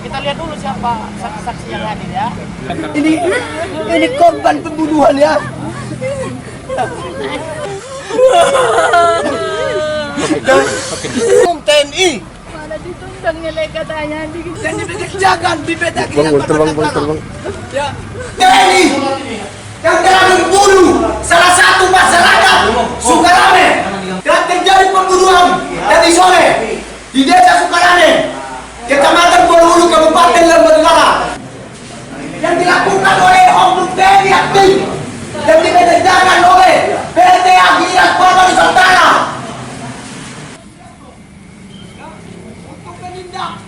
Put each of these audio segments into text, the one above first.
Kita lihat dulu siapa saksi yang hadir ya. Ini korban pembunuhan ya. TNI. Mana ditundang nilai katanya Dan dibedakan, Terbang. Ya. TNI yang telah membunuh salah satu masyarakat Sukarame dan terjadi pembunuhan tadi sore di desa Sukarame, Kecamatan Boluhulu, Kabupaten Lembah Negara, yang dilakukan oleh oknum TNI aktif dan dibedakan oleh PT Akhirat Korban Nusantara. Untuk menindak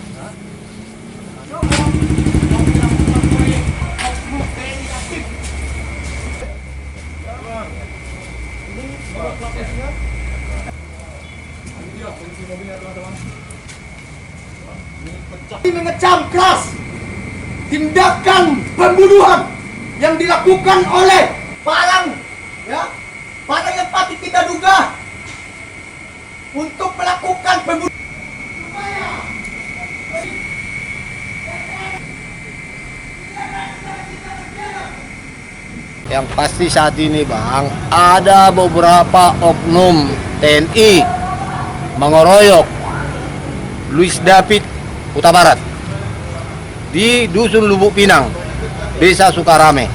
mengecam keras tindakan pembunuhan yang dilakukan oleh parang yang patut kita duga untuk melakukan pembunuhan. Yang pasti saat ini Bang, ada beberapa oknum TNI mengeroyok Luis David Huta Barat di Dusun Lubuk Pinang, Desa Sukarame.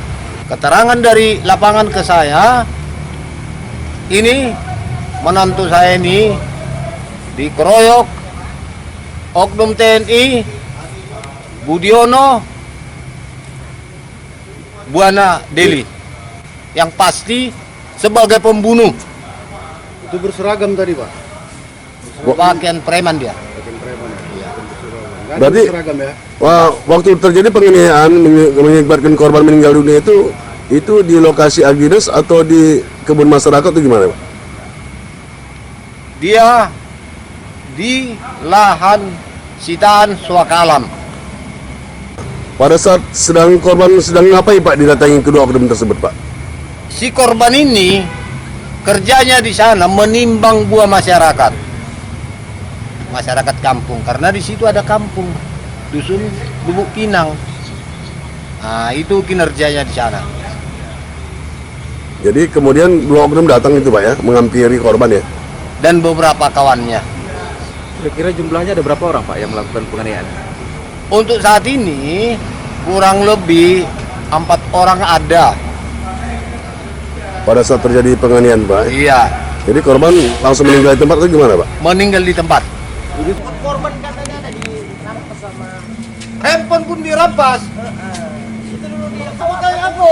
Keterangan dari lapangan ke saya, ini menantu saya ini dikeroyok oknum TNI Budiono Buana Deli, yang pasti sebagai pembunuh. Itu berseragam tadi Pak? Pakaian preman dia. Berarti seragam ya? Waktu terjadi penganiayaan mengakibatkan korban meninggal dunia itu di lokasi Agines atau di kebun masyarakat atau gimana Pak? Dia di lahan sitaan Swakalam. Pada saat korban sedang ngapain Pak didatangi kedua oknum tersebut Pak? Si korban ini kerjanya di sana menimbang buah masyarakat kampung, karena di situ ada kampung Dusun Lubuk Pinang. Nah, itu kinerjanya di sana. Jadi kemudian dua oknum datang itu Pak ya, menghampiri korban ya? Dan beberapa kawannya. Kira-kira jumlahnya ada berapa orang Pak yang melakukan penganiayaan? Untuk saat ini kurang lebih 4 orang ada. Pada saat terjadi penganiayaan Pak? Iya. Jadi korban langsung meninggal di tempat atau gimana Pak? Meninggal di tempat. Korban katanya ada di rampas sama. Handphone pun dirampas. Itu dulu dia. Kayak apa?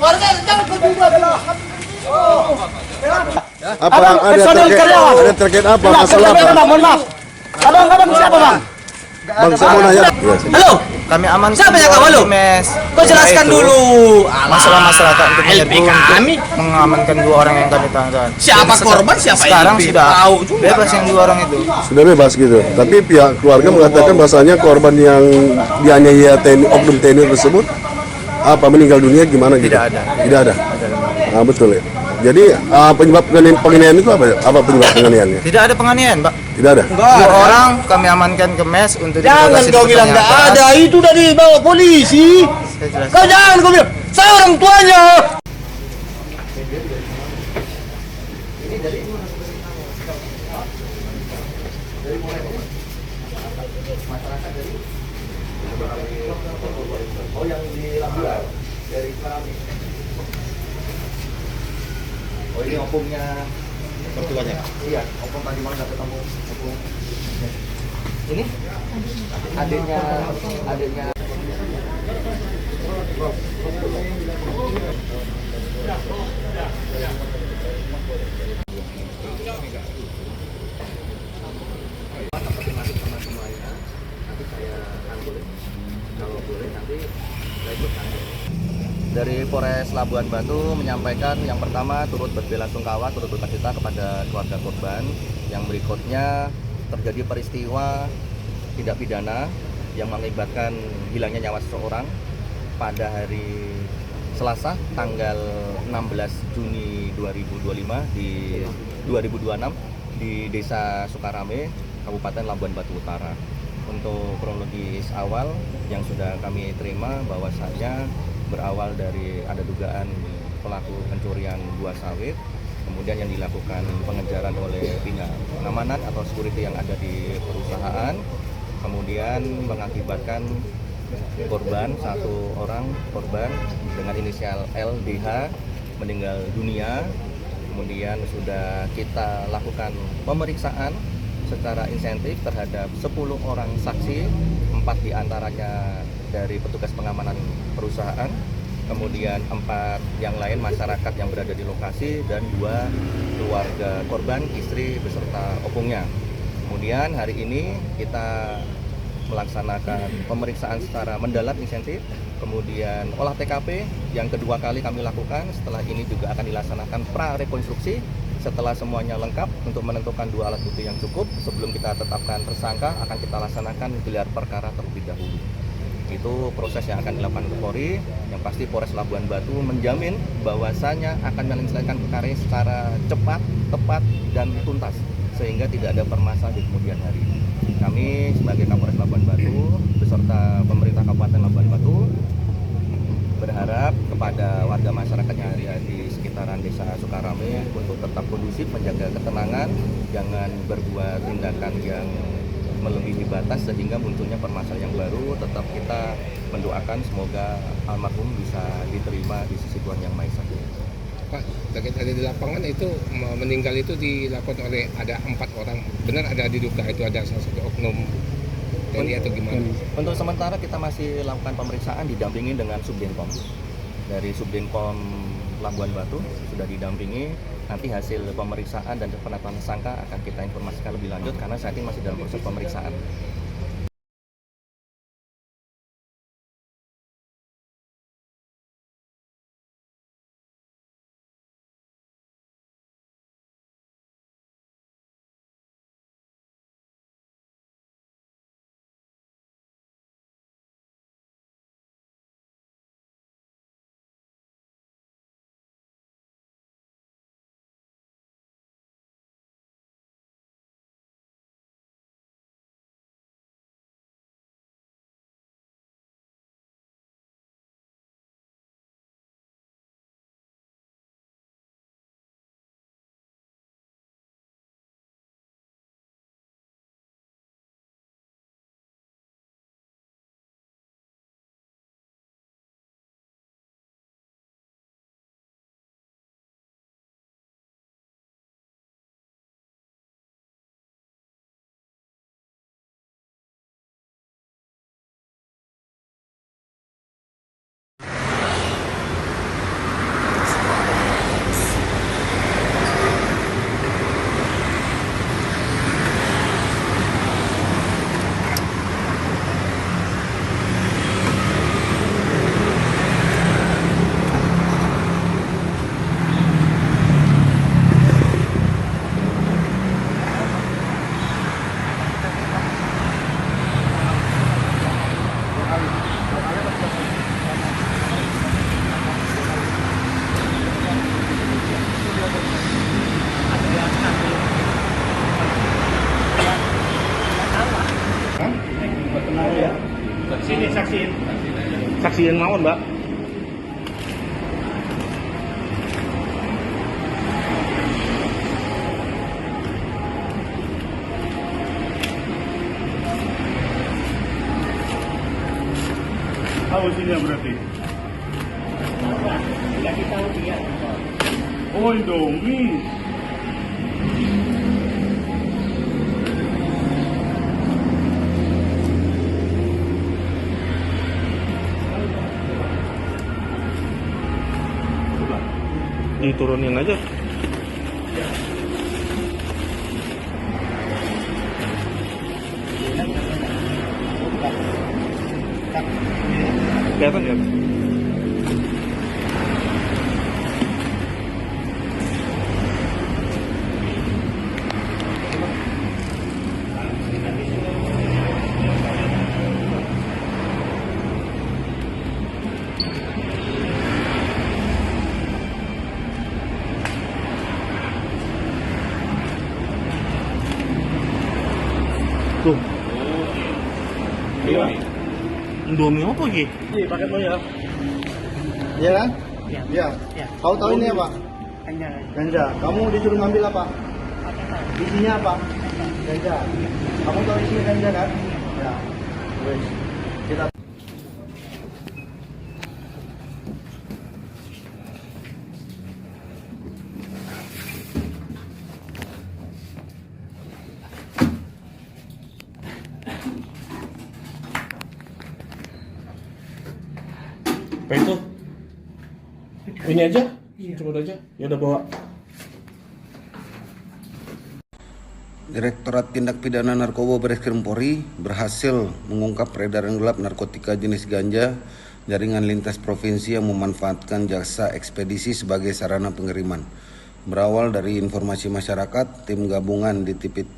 Warga jangan berdua dulu. Ada terkait apa? Masalah apa? Mohon maaf. Kadang-kadang siapa bang? Bang, saya mau nanya. Halo. Kami aman. Siapa yang kamu lu? Kau jelaskan dulu. Masalah masyarakat untuk kami mengamankan 2 orang yang kami tahan. Siapa korban? Siapa sekarang yang sudah tahu juga. bebas yang 2 orang itu. Sudah bebas gitu. Tapi pihak keluarga mengatakan bahasanya korban yang dianiaya oknum TNI tersebut meninggal dunia gimana gitu? Tidak ada. Nah, betul ya. Jadi penyebab penganiayaan itu apa? Apa penyebab penganiayaannya? Tidak ada penganiayaan, Pak. Tidak ada. 2 orang kami amankan ke mes untuk Jangan kau bilang nggak ada, itu udah dibawa polisi. Kau jangan kau bilang, saya orang tuanya. Oh, yang di Lambilan dari Karami. Oh, ini opungnya Mertuanya. iya, opung tadi malam dapat opung. Ini adiknya Dari Polres Labuan Batu menyampaikan yang pertama turut berbelasungkawa, turut berduka kepada keluarga korban. Yang berikutnya terjadi peristiwa tindak pidana yang mengakibatkan hilangnya nyawa seseorang pada hari Selasa tanggal 16 Juni 2026 di Desa Sukarame, Kabupaten Labuan Batu Utara. Untuk kronologis awal yang sudah kami terima bahwasanya berawal dari ada dugaan pelaku pencurian buah sawit, kemudian yang dilakukan pengejaran oleh pihak pengamanan atau security yang ada di perusahaan, kemudian mengakibatkan satu orang korban dengan inisial LDH meninggal dunia. Kemudian sudah kita lakukan pemeriksaan secara insentif terhadap 10 orang saksi, 4 diantaranya dari petugas pengamanan perusahaan, kemudian 4 yang lain masyarakat yang berada di lokasi, dan 2 keluarga korban, istri beserta opungnya. Kemudian hari ini kita melaksanakan pemeriksaan secara mendalam insentif, kemudian olah TKP yang kedua kali kami lakukan. Setelah ini juga akan dilaksanakan pra-rekonstruksi. Setelah semuanya lengkap untuk menentukan 2 alat bukti yang cukup, sebelum kita tetapkan tersangka akan kita laksanakan gelar perkara terlebih dahulu. Itu proses yang akan dilakukan Polri. Yang pasti Polres Labuan Batu menjamin bahwasanya akan menyelesaikan perkara ini secara cepat, tepat, dan tuntas, sehingga tidak ada permasalahan di kemudian hari. Kami sebagai Kapolres Labuan Batu beserta pemerintah Kabupaten Labuan Batu berharap kepada warga masyarakat yang ada di sekitaran Desa Sukarame untuk tetap kondusif, menjaga ketenangan, jangan berbuat tindakan yang melebihi batas sehingga munculnya permasalahan yang baru. Tetap kita mendoakan semoga almarhum bisa diterima di sisi Tuhan Yang Maha Esa. Pak, target ada di lapangan itu meninggal itu dilakukan oleh ada 4 orang. Benar ada diduga itu ada salah satu oknum TNI atau gimana? Untuk sementara kita masih lakukan pemeriksaan didampingi dengan Subdinpom. Dari Subdinpom Labuan Batu sudah didampingi. Nanti hasil pemeriksaan dan penetapan tersangka akan kita informasikan lebih lanjut karena saat ini masih dalam proses pemeriksaan. Sini saksiin mawon, Mbak. Tahu sini berarti. Dikasih tahu dia. Oh, Indomie. Diturunin aja. Kelihatan ya? Indomie apa lagi? Iya, pakai mau ya. Iya kan? Iya. Iya. Iya. Kau tahu ini apa? Ganja. Kamu disuruh ngambil apa? Isinya apa? Ganja. Kamu tahu isinya ganja kan? Ya. Wes. Kita Apa itu? Ini aja? Coba aja. Ya udah bawa. Direktorat Tindak Pidana Narkoba Bareskrim Polri berhasil mengungkap peredaran gelap narkotika jenis ganja jaringan lintas provinsi yang memanfaatkan jasa ekspedisi sebagai sarana pengiriman. Berawal dari informasi masyarakat, tim gabungan di Tipit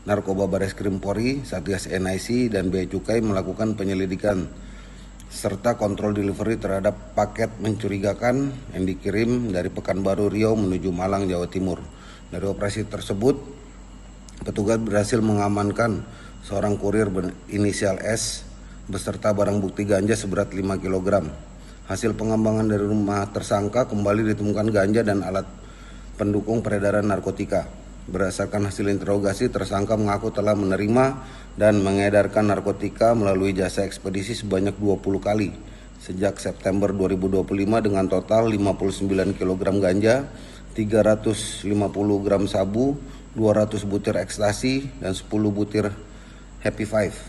Narkoba Bareskrim Polri, Satgas NIC dan Bea Cukai melakukan penyelidikan serta kontrol delivery terhadap paket mencurigakan yang dikirim dari Pekanbaru Riau menuju Malang, Jawa Timur. Dari operasi tersebut, petugas berhasil mengamankan seorang kurir berinisial S beserta barang bukti ganja seberat 5 kg. Hasil pengembangan dari rumah tersangka kembali ditemukan ganja dan alat pendukung peredaran narkotika. Berdasarkan hasil interogasi, tersangka mengaku telah menerima dan mengedarkan narkotika melalui jasa ekspedisi sebanyak 20 kali sejak September 2025 dengan total 59 kg ganja, 350 gram sabu, 200 butir ekstasi, dan 10 butir Happy Five.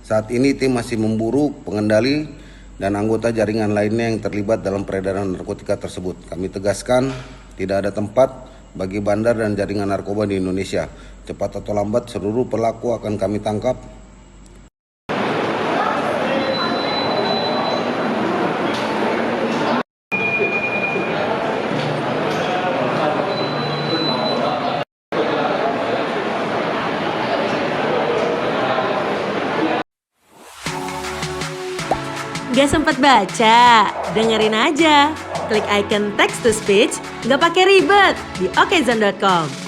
Saat ini tim masih memburu pengendali dan anggota jaringan lainnya yang terlibat dalam peredaran narkotika tersebut. Kami tegaskan, tidak ada tempat bagi bandar dan jaringan narkoba di Indonesia. Cepat atau lambat seluruh pelaku akan kami tangkap. Gak sempat baca? Dengerin aja. Klik icon text to speech, gak pakai ribet di okezone.com.